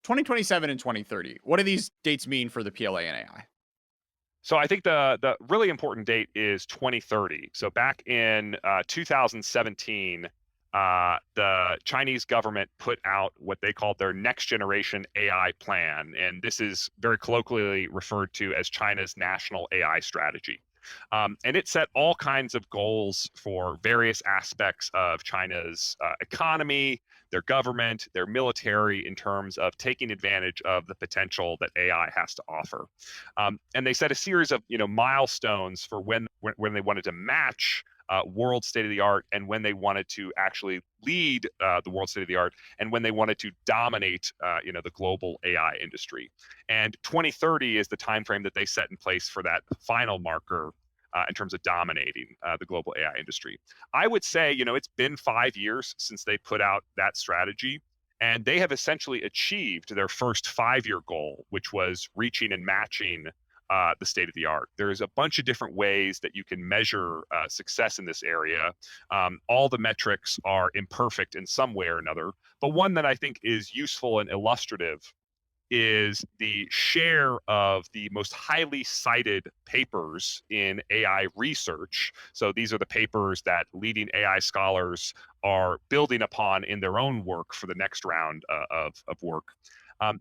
2027 and 2030. What do these dates mean for the PLA and AI? So I think the really important date is 2030. So back in 2017, the Chinese government put out what they called their next generation AI plan, and this is very colloquially referred to as China's national AI strategy. And it set all kinds of goals for various aspects of China's economy, their government, their military, in terms of taking advantage of the potential that AI has to offer. And they set a series of milestones for when they wanted to match world state of the art, and when they wanted to actually lead the world state of the art, and when they wanted to dominate the global AI industry. And 2030 is the time frame that they set in place for that final marker in terms of dominating the global AI industry. I would say, it's been 5 years since they put out that strategy, and they have essentially achieved their first 5 year goal, which was reaching and matching the state of the art. There's a bunch of different ways that you can measure success in this area. All the metrics are imperfect in some way or another, but one that I think is useful and illustrative is the share of the most highly cited papers in AI research. So these are the papers that leading AI scholars are building upon in their own work for the next round of work.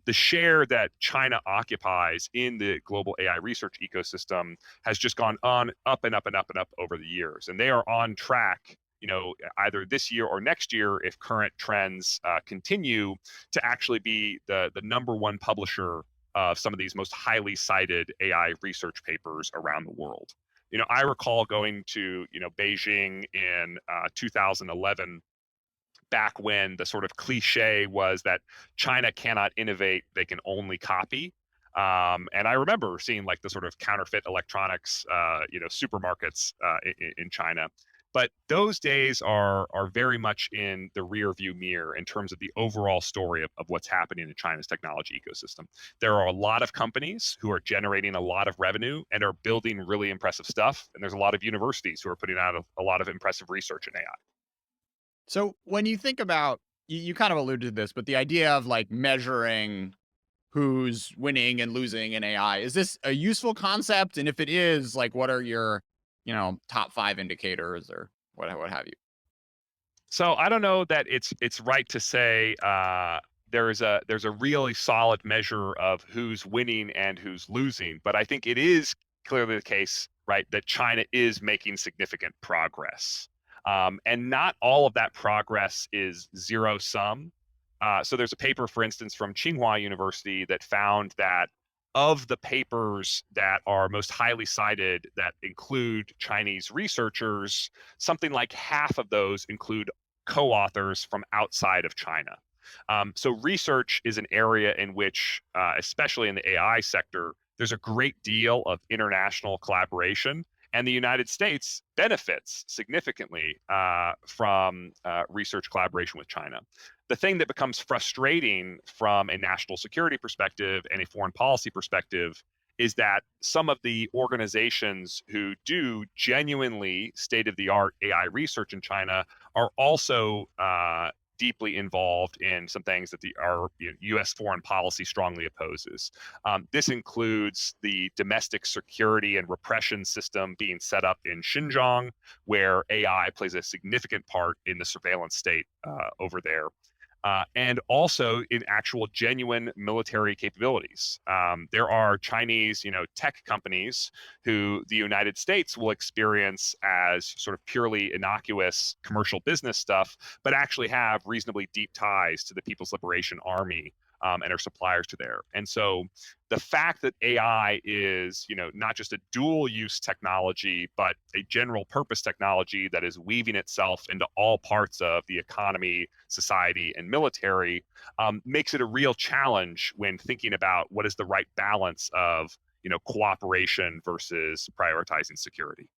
The share that China occupies in the global AI research ecosystem has just gone on up and up and up and up over the years. And they are on track, either this year or next year, if current trends continue, to actually be the number one publisher of some of these most highly cited AI research papers around the world. I recall going to, Beijing in 2011, back when the sort of cliche was that China cannot innovate, they can only copy. And I remember seeing like the sort of counterfeit electronics, supermarkets in China. But those days are very much in the rear view mirror in terms of the overall story of what's happening in China's technology ecosystem. There are a lot of companies who are generating a lot of revenue and are building really impressive stuff. And there's a lot of universities who are putting out a lot of impressive research in AI. So when you think about, you kind of alluded to this, but the idea of like measuring who's winning and losing in AI, is this a useful concept? And if it is, like, what are your, top five indicators or what have you? So I don't know that it's right to say there's a really solid measure of who's winning and who's losing, but I think it is clearly the case, right, that China is making significant progress, and not all of that progress is zero sum. So there's a paper, for instance, from Tsinghua University that found that of the papers that are most highly cited that include Chinese researchers, something like half of those include co-authors from outside of China. So research is an area in which, especially in the AI sector, there's a great deal of international collaboration, and the United States benefits significantly from research collaboration with China. The thing that becomes frustrating from a national security perspective and a foreign policy perspective is that some of the organizations who do genuinely state of the art AI research in China are also deeply involved in some things that our U.S. foreign policy strongly opposes. This includes the domestic security and repression system being set up in Xinjiang, where AI plays a significant part in the surveillance state over there. And also in actual genuine military capabilities. There are Chinese, tech companies who the United States will experience as sort of purely innocuous commercial business stuff, but actually have reasonably deep ties to the People's Liberation Army, and are suppliers to there. And so the fact that AI is, not just a dual use technology, but a general purpose technology that is weaving itself into all parts of the economy, society, and military, makes it a real challenge when thinking about what is the right balance of, cooperation versus prioritizing security.